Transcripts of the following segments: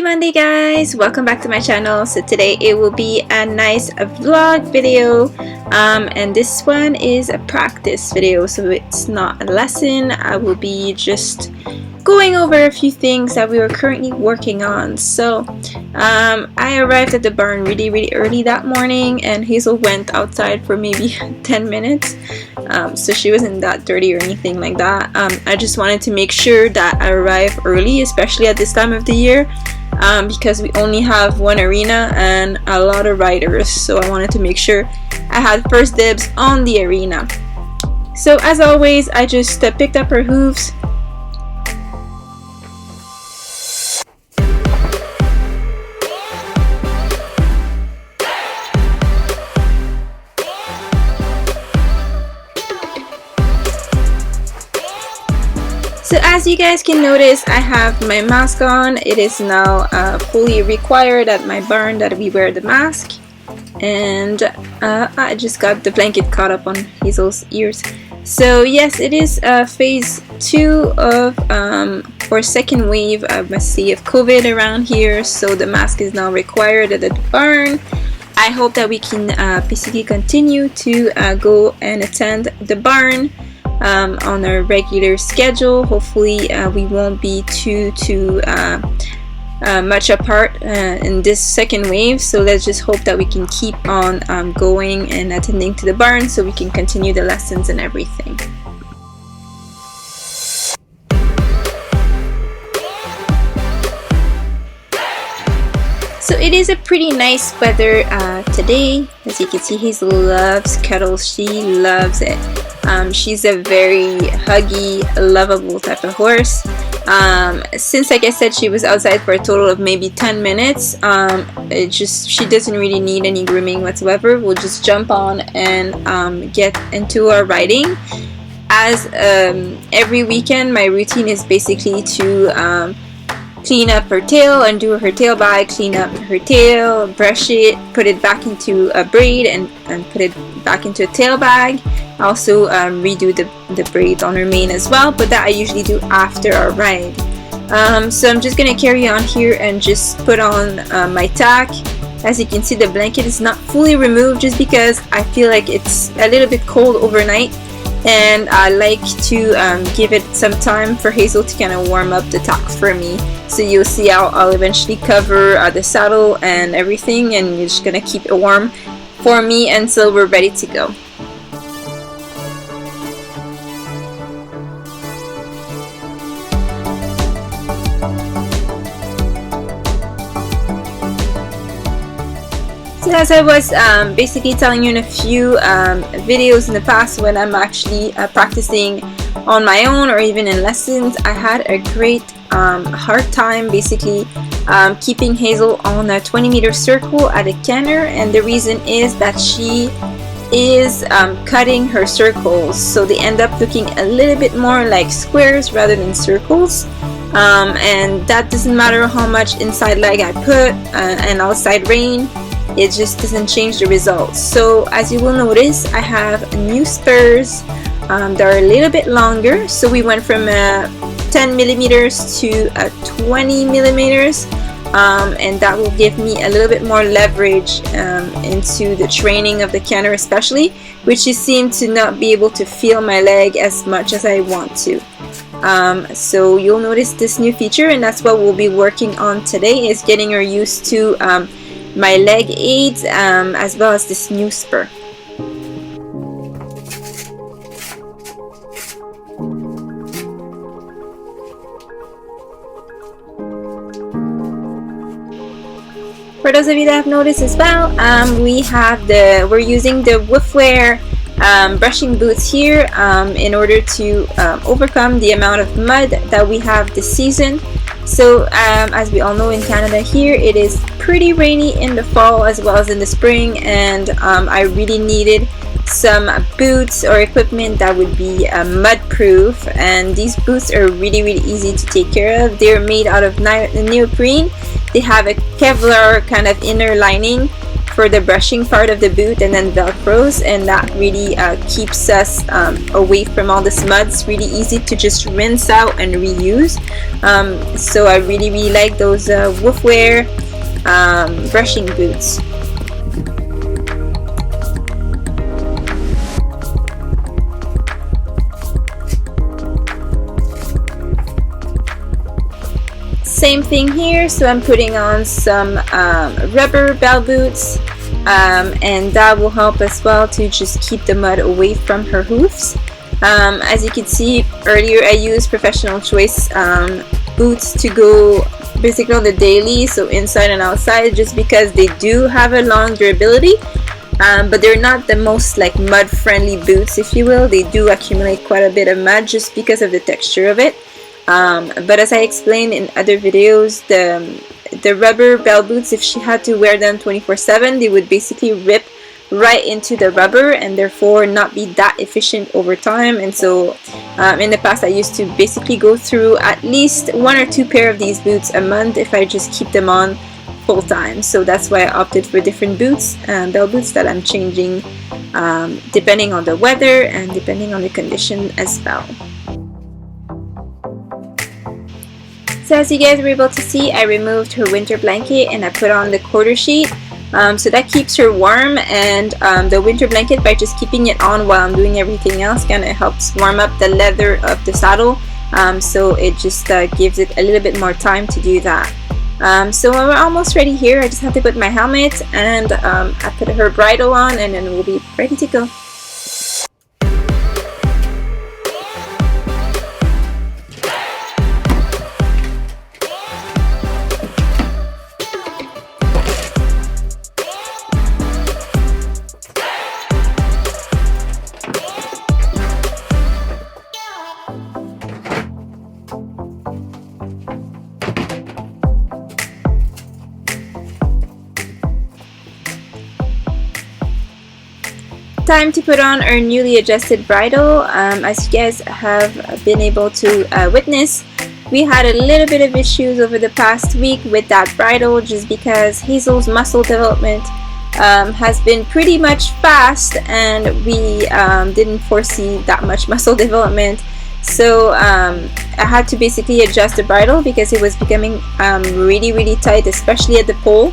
Monday guys, welcome back to my channel. So today it will be a nice vlog video and this one is a practice video, so it's not a lesson. I will be just going over a few things that we were currently working on. So I arrived at the barn really early that morning, and Hazel went outside for maybe 10 minutes, so she wasn't that dirty or anything like that. I just wanted to make sure that I arrive early, especially at this time of the year, because we only have one arena and a lot of riders, so I wanted to make sure I had first dibs on the arena. So as always, I just picked up her hooves. So as you guys can notice, I have my mask on. It is now fully required at my barn that we wear the mask. And I just got the blanket caught up on Hazel's ears. So yes, it is phase 2 of or second wave, I must say, of COVID around here. So the mask is now required at the barn. I hope that we can basically continue to go and attend the barn on a regular schedule. Hopefully we won't be too much apart in this second wave, so let's just hope that we can keep on going and attending to the barn so we can continue the lessons and everything. So it is a pretty nice weather today. As you can see, Hazel loves cuddles. She loves it. She's a very huggy, lovable type of horse. Since, like I said, she was outside for a total of maybe 10 minutes, she doesn't really need any grooming whatsoever. We'll just jump on and get into our riding. As every weekend, my routine is basically to clean up her tail, undo her tail bag, clean up her tail, brush it, put it back into a braid and put it back into a tail bag. Also redo the braids on her mane as well, but that I usually do after our ride. So I'm just gonna carry on here and just put on my tack. As you can see, the blanket is not fully removed just because I feel like it's a little bit cold overnight, and I like to give it some time for Hazel to kind of warm up the tack for me. So you'll see I'll eventually cover the saddle and everything, and you're just gonna keep it warm for me until we're ready to go. So as I was basically telling you in a few videos in the past, when I'm actually practicing on my own or even in lessons, I had a great hard time basically keeping Hazel on a 20-meter circle at a canter, and the reason is that she is cutting her circles, so they end up looking a little bit more like squares rather than circles. And that doesn't matter how much inside leg I put and outside rein, it just doesn't change the results. So as you will notice, I have new Spurs that are a little bit longer. So we went from 10 millimeters to 20 millimeters, and that will give me a little bit more leverage into the training of the canter, especially, which you seem to not be able to feel my leg as much as I want to. So you'll notice this new feature, and that's what we'll be working on today, is getting her used to my leg aids as well as this new spur. For those of you that have noticed as well, we're using the Woofwear brushing boots here in order to overcome the amount of mud that we have this season. So as we all know, in Canada here, it is pretty rainy in the fall as well as in the spring, and I really needed some boots or equipment that would be mud proof, and these boots are really easy to take care of. They're made out of neoprene. They have a Kevlar kind of inner lining for the brushing part of the boot, and then velcros, and that really keeps us away from all this mud. It's really easy to just rinse out and reuse. So I really like those Woofwear brushing boots. Same thing here, so I'm putting on some rubber bell boots, and that will help as well to just keep the mud away from her hoofs. As you can see earlier, I used Professional Choice boots to go basically on the daily, so inside and outside, just because they do have a long durability, but they're not the most like mud friendly boots, if you will. They do accumulate quite a bit of mud just because of the texture of it. But as I explained in other videos, the rubber bell boots, if she had to wear them 24/7, they would basically rip right into the rubber and therefore not be that efficient over time. And so in the past I used to basically go through at least 1 or 2 pair of these boots a month if I just keep them on full time. So that's why I opted for different boots, bell boots, that I'm changing depending on the weather and depending on the condition as well. So as you guys were able to see, I removed her winter blanket and I put on the quarter sheet. So that keeps her warm, and the winter blanket, by just keeping it on while I'm doing everything else, kind of helps warm up the leather of the saddle. So it just gives it a little bit more time to do that. So we're almost ready here. I just have to put my helmet and I put her bridle on, and then we'll be ready to go. Time to put on our newly adjusted bridle. As you guys have been able to witness, we had a little bit of issues over the past week with that bridle, just because Hazel's muscle development has been pretty much fast, and we didn't foresee that much muscle development. So I had to basically adjust the bridle because it was becoming really tight, especially at the pole.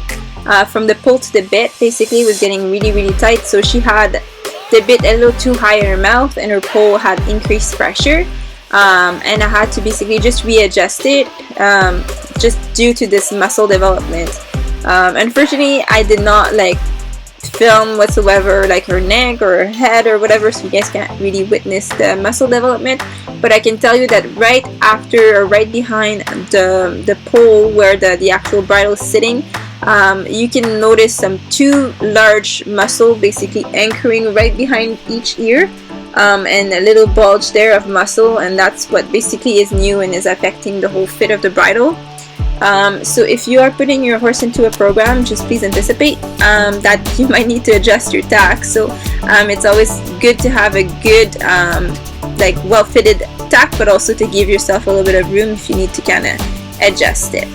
From the pole to the bit, basically it was getting really tight. So she had the bit a little too high in her mouth, and her pole had increased pressure, and I had to basically just readjust it, just due to this muscle development. Unfortunately, I did not like film whatsoever, like her neck or her head or whatever, so you guys can't really witness the muscle development. But I can tell you that right after or right behind the pole where the actual bridle is sitting, you can notice some 2 large muscle basically anchoring right behind each ear, and a little bulge there of muscle, and that's what basically is new and is affecting the whole fit of the bridle. So if you are putting your horse into a program, just please anticipate that you might need to adjust your tack. So it's always good to have a good like well-fitted tack, but also to give yourself a little bit of room if you need to kind of adjust it.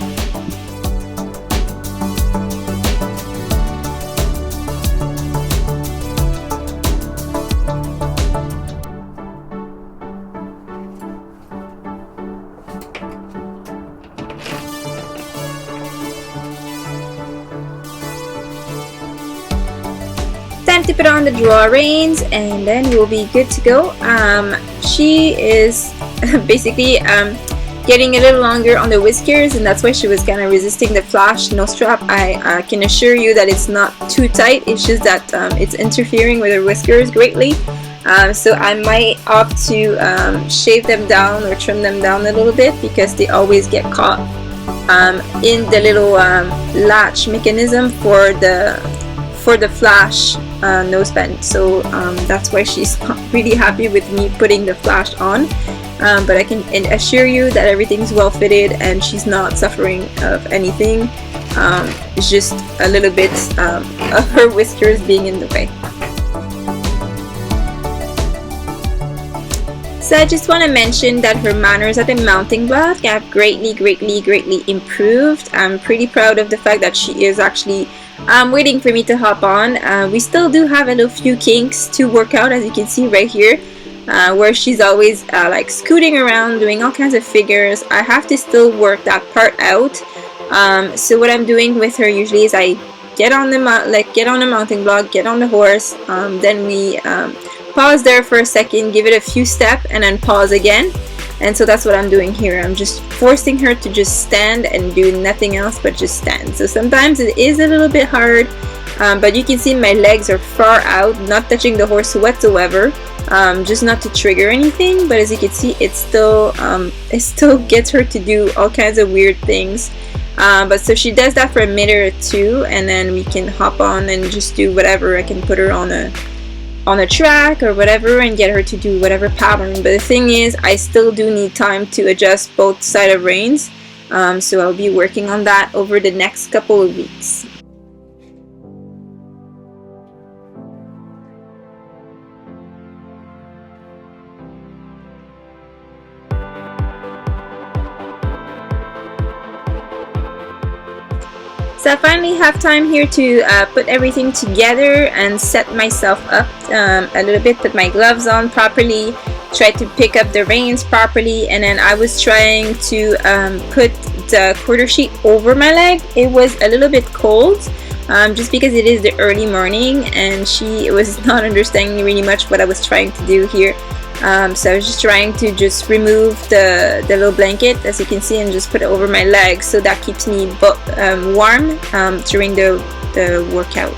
Time to put on the draw reins, and then we'll be good to go. She is basically getting a little longer on the whiskers, and that's why she was kind of resisting the flash no strap. I can assure you that it's not too tight, it's just that it's interfering with her whiskers greatly. So I might opt to shave them down or trim them down a little bit, because they always get caught in the little latch mechanism for the flash noseband. So that's why she's not really happy with me putting the flash on, but I can assure you that everything's well fitted and she's not suffering of anything. It's just a little bit of her whiskers being in the way. So I just want to mention that her manners at the mounting block have greatly improved. I'm pretty proud of the fact that she is actually waiting for me to hop on. We still do have a little few kinks to work out, as you can see right here, where she's always like scooting around doing all kinds of figures. I have to still work that part out. So what I'm doing with her usually is I get on the mounting block, get on the horse, then we pause there for a second, give it a few steps, and then pause again. And so that's what I'm doing here. I'm just forcing her to just stand and do nothing else but just stand. So sometimes it is a little bit hard, but you can see my legs are far out, not touching the horse whatsoever, just not to trigger anything. But as you can see, it still gets her to do all kinds of weird things. But so she does that for a minute or two, and then we can hop on and just do whatever. I can put her on a track or whatever and get her to do whatever pattern. But the thing is, I still do need time to adjust both side of reins, so I'll be working on that over the next couple of weeks. So I finally have time here to put everything together and set myself up a little bit, put my gloves on properly, try to pick up the reins properly, and then I was trying to put the quarter sheet over my leg. It was a little bit cold, just because it is the early morning, and she was not understanding really much what I was trying to do here. So I was just trying to just remove the little blanket, as you can see, and just put it over my legs, so that keeps me warm during the workout.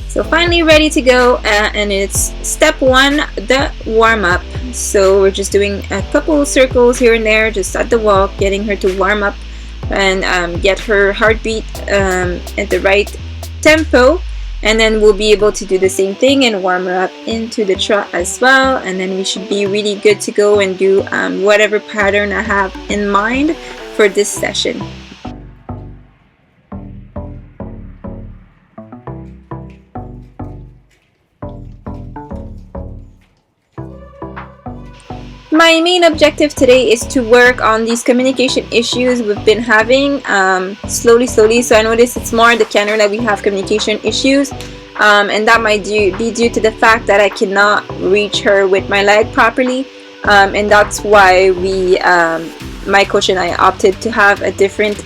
So finally ready to go, and it's step one, the warm-up. So we're just doing a couple of circles here and there, just at the walk, getting her to warm up and get her heartbeat at the right tempo, and then we'll be able to do the same thing and warm her up into the trot as well, and then we should be really good to go and do whatever pattern I have in mind for this session. My main objective today is to work on these communication issues we've been having slowly. So I notice it's more the canter that we have communication issues, and that might be due to the fact that I cannot reach her with my leg properly, and that's why my coach and I opted to have a different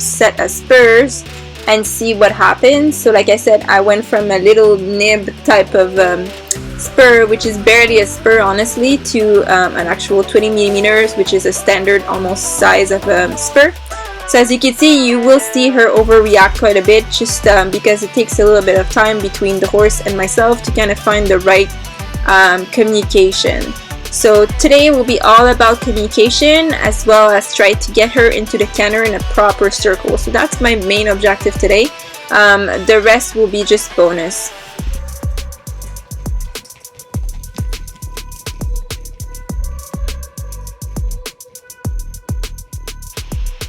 set of spurs and see what happens. So like I said, I went from a little nib type of spur, which is barely a spur honestly, to an actual 20 millimeters, which is a standard almost size of spur. So as you can see, you will see her overreact quite a bit, just because it takes a little bit of time between the horse and myself to kind of find the right communication. So today will be all about communication, as well as try to get her into the canter in a proper circle. So that's my main objective today. The rest will be just bonus.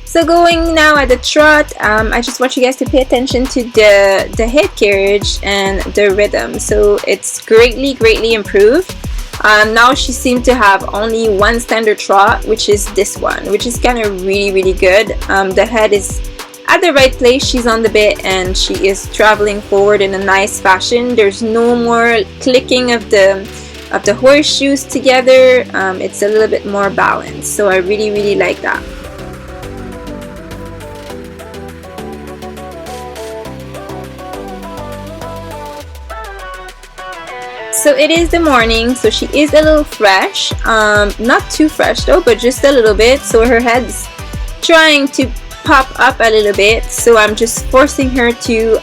So going now at the trot, I just want you guys to pay attention to the head carriage and the rhythm. So it's greatly improved. Now she seemed to have only one standard trot, which is this one, which is kind of really good. The head is at the right place, she's on the bit, and she is traveling forward in a nice fashion. There's no more clicking of the horseshoes together. It's a little bit more balanced, so I really like that. So it is the morning, so she is a little fresh, not too fresh though, but just a little bit. So her head's trying to pop up a little bit, so I'm just forcing her to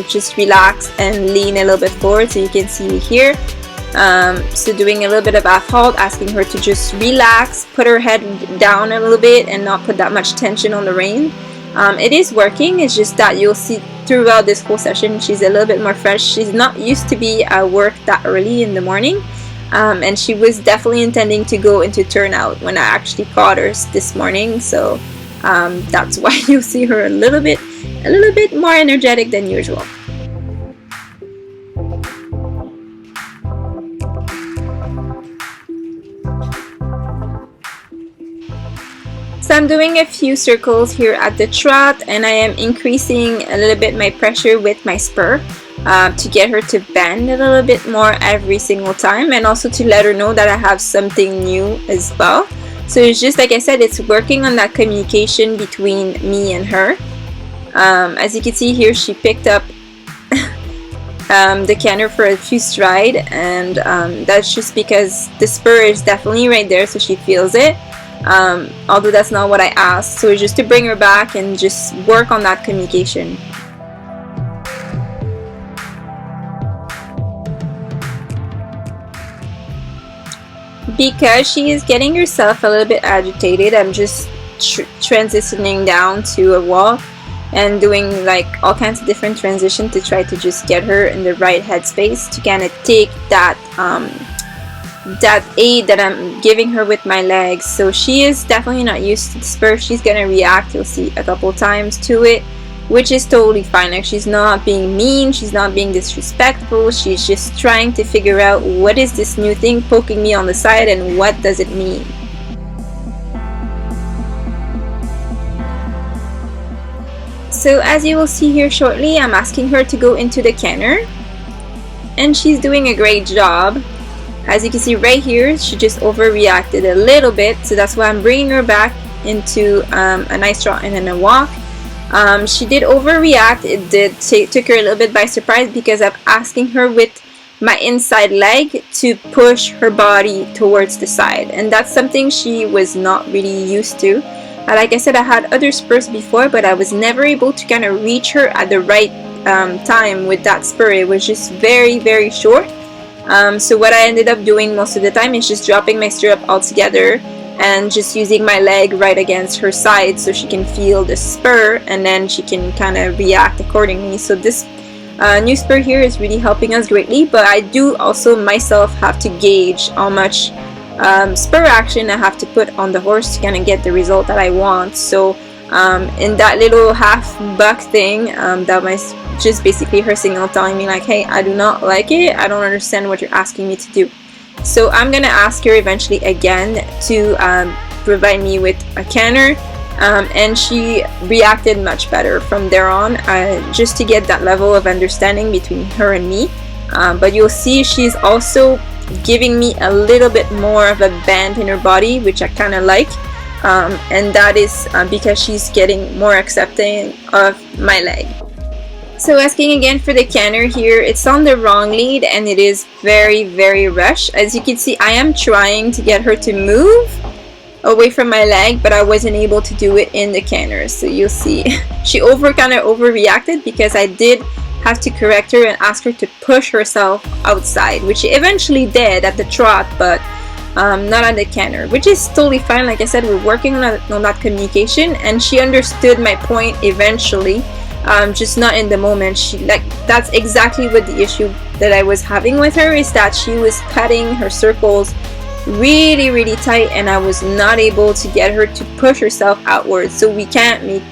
just relax and lean a little bit forward, so you can see me here. So doing a little bit of half halt, asking her to just relax, put her head down a little bit and not put that much tension on the rein. It is working. It's just that you'll see throughout this whole session she's a little bit more fresh. She's not used to be at work that early in the morning, and she was definitely intending to go into turnout when I actually caught her this morning. So that's why you see her a little bit more energetic than usual. So I'm doing a few circles here at the trot, and I am increasing a little bit my pressure with my spur to get her to bend a little bit more every single time, and also to let her know that I have something new as well. So it's just like I said, it's working on that communication between me and her. As you can see here, she picked up the canter for a few strides, and that's just because the spur is definitely right there, so she feels it. Although that's not what I asked, so it's just to bring her back and just work on that communication. Because she is getting herself a little bit agitated, I'm just transitioning down to a walk and doing like all kinds of different transitions to try to just get her in the right headspace to kind of take that that aid that I'm giving her with my legs. So she is definitely not used to the spur. She's gonna react, you'll see, a couple times to it, which is totally fine. Like, she's not being mean, she's not being disrespectful, she's just trying to figure out what is this new thing poking me on the side and what does it mean. So as you will see here shortly, I'm asking her to go into the canter, and she's doing a great job. As you can see right here, she just overreacted a little bit, so that's why I'm bringing her back into a nice trot and then a walk. She did overreact. It did took her a little bit by surprise because I'm asking her with my inside leg to push her body towards the side, and that's something she was not really used to. Like I said, I had other spurs before, but I was never able to kind of reach her at the right time with that spur. It was just very, very short. So what I ended up doing most of the time is just dropping my stirrup altogether and just using my leg right against her side so she can feel the spur, and then she can kind of react accordingly. So this new spur here is really helping us greatly, but I do also myself have to gauge how much spur action I have to put on the horse to kind of get the result that I want. So in that little half buck thing, that was just basically her signal telling me like, hey, I do not like it, I don't understand what you're asking me to do. So I'm gonna ask her eventually again to provide me with a canter, and she reacted much better from there on, just to get that level of understanding between her and me. But you'll see she's also giving me a little bit more of a bend in her body, which I kind of like, and that is because she's getting more accepting of my leg. So asking again for the canter here, it's on the wrong lead and it is very, very rushed. As you can see, I am trying to get her to move away from my leg, but I wasn't able to do it in the canter. So you'll see she kind of overreacted because I did have to correct her and ask her to push herself outside, which she eventually did at the trot, but not on the canter, which is totally fine. Like I said, we're working on that communication, and she understood my point eventually, just not in the moment. That's exactly what the issue that I was having with her is, that she was cutting her circles really, really tight, and I was not able to get her to push herself outwards. So we can't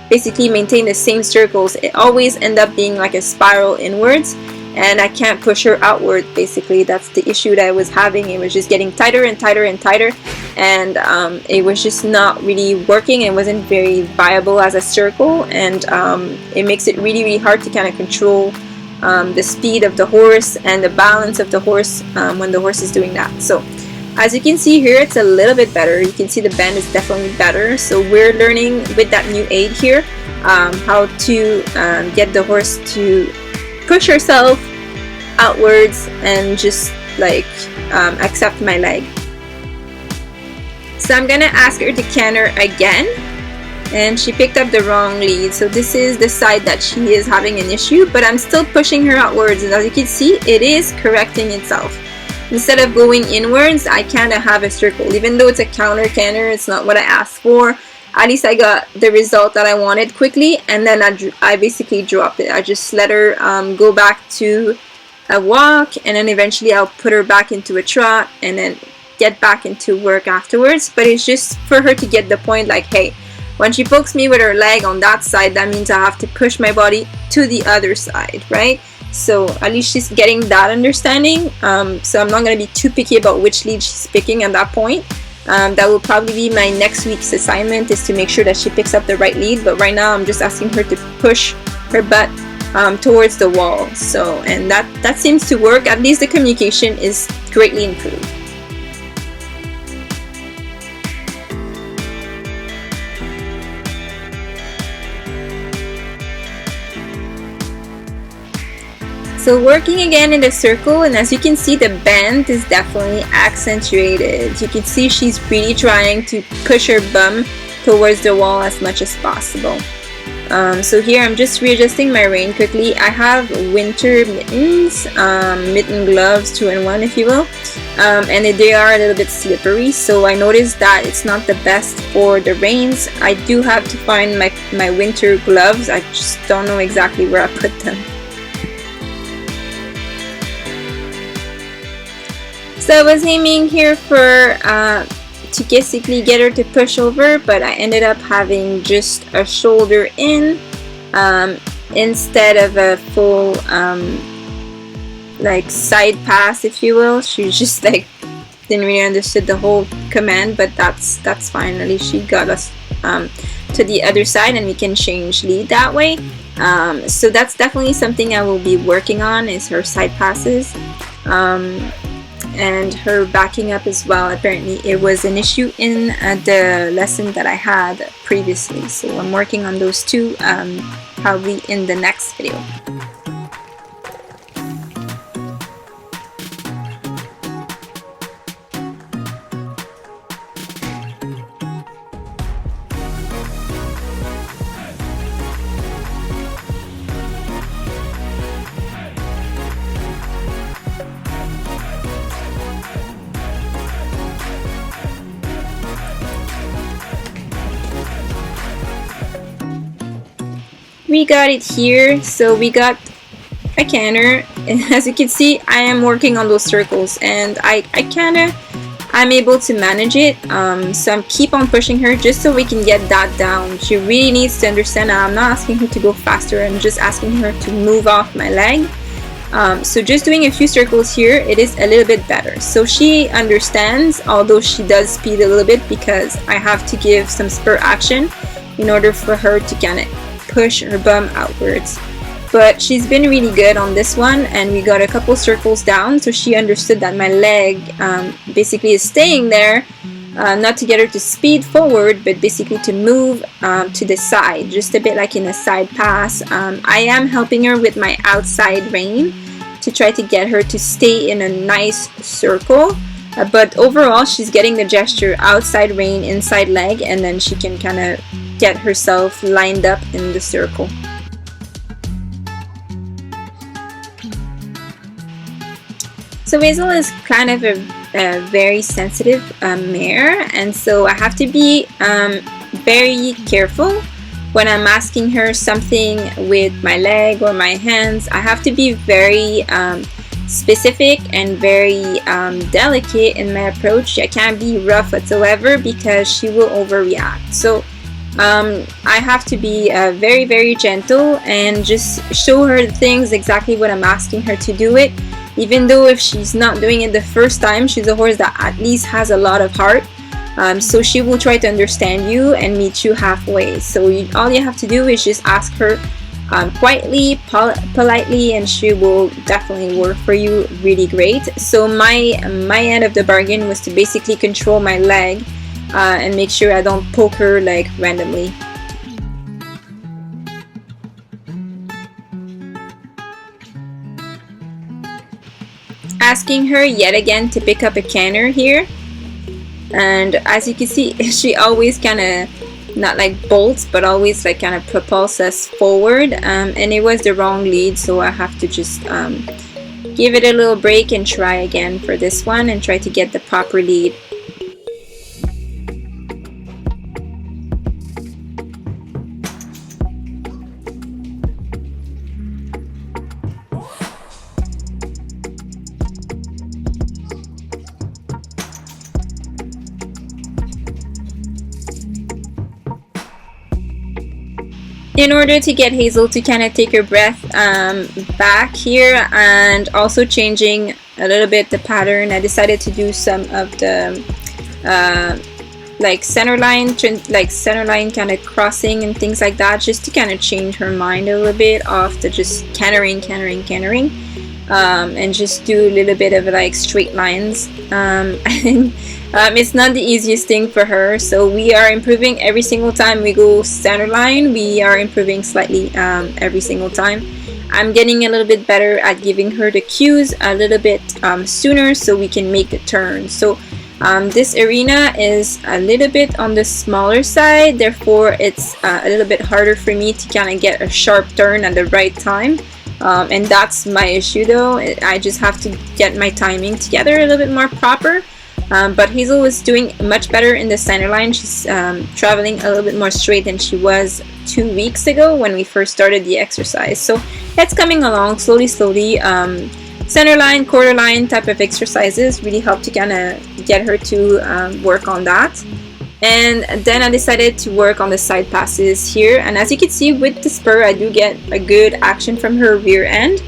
basically maintain the same circles. It always end up being like a spiral inwards, and I can't push her outward. Basically, that's the issue that I was having. It was just getting tighter and tighter and tighter, and it was just not really working. It wasn't very viable as a circle, and it makes it really, really hard to kind of control the speed of the horse and the balance of the horse when the horse is doing that. So as you can see here, it's a little bit better. You can see the bend is definitely better. So we're learning with that new aid here how to get the horse to push herself outwards and just accept my leg. So I'm gonna ask her to canter again, and she picked up the wrong lead. So this is the side that she is having an issue, but I'm still pushing her outwards, and as you can see, it is correcting itself. Instead of going inwards, I kind of have a circle. Even though it's a counter canter, it's not what I asked for. At least I got the result that I wanted quickly, and then I basically dropped it. I just let her go back to a walk, and then eventually I'll put her back into a trot and then get back into work afterwards. But it's just for her to get the point, like, hey, when she pokes me with her leg on that side, that means I have to push my body to the other side, right? So at least she's getting that understanding. So I'm not going to be too picky about which lead she's picking at that point. That will probably be my next week's assignment, is to make sure that she picks up the right lead. But right now I'm just asking her to push her butt towards the wall. So, and that seems to work. At least the communication is greatly improved. So working again in the circle, and as you can see, the bend is definitely accentuated. You can see she's really trying to push her bum towards the wall as much as possible. So here I'm just readjusting my rein quickly. I have winter mittens, mitten gloves, 2-in-1 if you will, and they are a little bit slippery, so I noticed that it's not the best for the reins. I do have to find my winter gloves. I just don't know exactly where I put them. So I was aiming here for to basically get her to push over, but I ended up having just a shoulder in instead of a full like side pass, if you will. She just like didn't really understood the whole command, but that's fine. At least she got us to the other side, and we can change lead that way. So that's definitely something I will be working on, is her side passes. And her backing up as well. Apparently it was an issue in the lesson that I had previously, so I'm working on those two probably in the next video. We got it here, so we got a canter, and as you can see I am working on those circles, and I'm able to manage it. So I'm keep on pushing her just so we can get that down. She really needs to understand that I'm not asking her to go faster, I'm just asking her to move off my leg. So just doing a few circles here, it is a little bit better. So she understands, although she does speed a little bit because I have to give some spur action in order for her to kind of push her bum outwards. But she's been really good on this one, and we got a couple circles down, so she understood that my leg basically is staying there, not to get her to speed forward, but basically to move to the side, just a bit like in a side pass. I am helping her with my outside rein to try to get her to stay in a nice circle, but overall she's getting the gesture outside rein, inside leg, and then she can kind of get herself lined up in the circle. So Hazel is kind of a very sensitive mare, and so I have to be very careful when I'm asking her something with my leg or my hands. I have to be very specific and very delicate in my approach. I can't be rough whatsoever because she will overreact. So I have to be very, very gentle and just show her the things exactly what I'm asking her to do it. Even though if she's not doing it the first time, she's a horse that at least has a lot of heart. So she will try to understand you and meet you halfway. So all you have to do is just ask her quietly, politely, and she will definitely work for you really great. So my end of the bargain was to basically control my leg and make sure I don't poke her like randomly. Asking her yet again to pick up a canter here, and as you can see she always kind of not like bolts but always like kind of propulses us forward, and it was the wrong lead, so I have to just give it a little break and try again for this one and try to get the proper lead. In order to get Hazel to kind of take her breath back here, and also changing a little bit the pattern, I decided to do some of the like center line kind of crossing and things like that, just to kind of change her mind a little bit off the just cantering, and just do a little bit of like straight lines. It's not the easiest thing for her, so we are improving every single time we go center line. We are improving slightly every single time. I'm getting a little bit better at giving her the cues a little bit sooner so we can make the turn. So this arena is a little bit on the smaller side, therefore it's a little bit harder for me to kind of get a sharp turn at the right time. And that's my issue though. I just have to get my timing together a little bit more proper. But Hazel was doing much better in the center line. She's traveling a little bit more straight than she was 2 weeks ago when we first started the exercise. So it's coming along slowly. Center line, quarter line type of exercises really help to kind of get her to work on that. And then I decided to work on the side passes here, and as you can see with the spur I do get a good action from her rear end.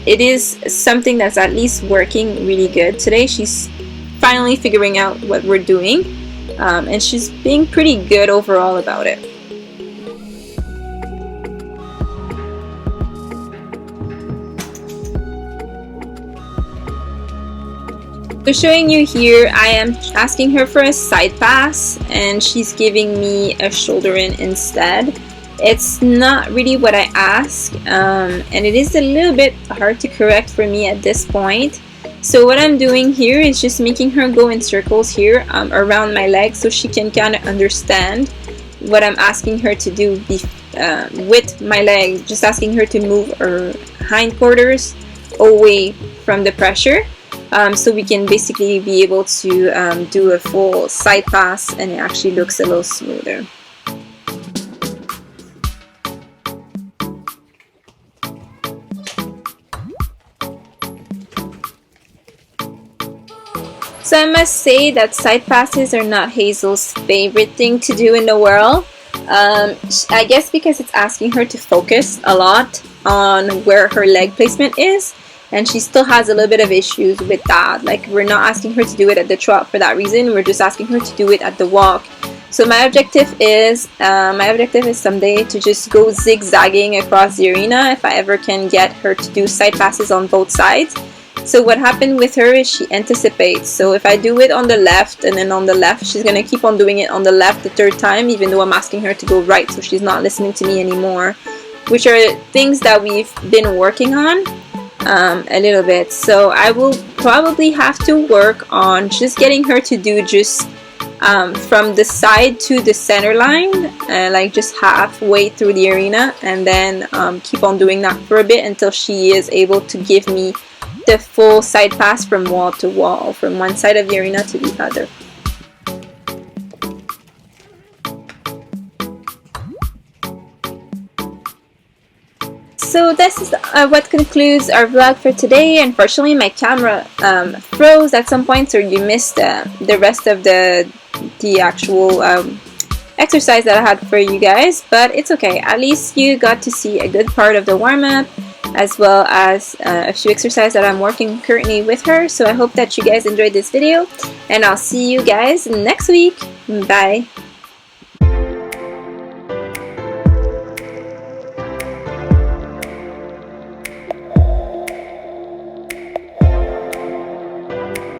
It is something that's at least working really good today. She's finally figuring out what we're doing, and she's being pretty good overall about it. So showing you here, I am asking her for a side pass and she's giving me a shoulder in instead. It's not really what I ask, and it is a little bit hard to correct for me at this point. So what I'm doing here is just making her go in circles here around my leg so she can kind of understand what I'm asking her to do with my leg, just asking her to move her hindquarters away from the pressure. So we can basically be able to do a full side pass and it actually looks a little smoother. So I must say that side passes are not Hazel's favorite thing to do in the world. I guess because it's asking her to focus a lot on where her leg placement is. And she still has a little bit of issues with that. Like, we're not asking her to do it at the trot for that reason. We're just asking her to do it at the walk. So my objective is someday to just go zigzagging across the arena if I ever can get her to do side passes on both sides. So what happened with her is she anticipates. So if I do it on the left and then on the left, she's going to keep on doing it on the left the third time, even though I'm asking her to go right, so she's not listening to me anymore. Which are things that we've been working on a little bit. So I will probably have to work on just getting her to do just from the side to the center line, like just halfway through the arena, and then keep on doing that for a bit until she is able to give me the full side pass from wall to wall, from one side of the arena to the other. So this is what concludes our vlog for today. Unfortunately, my camera froze at some point, so you missed the rest of the actual exercise that I had for you guys. But it's okay. At least you got to see a good part of the warm-up, as well as a few exercises that I'm working currently with her. So I hope that you guys enjoyed this video, and I'll see you guys next week. Bye.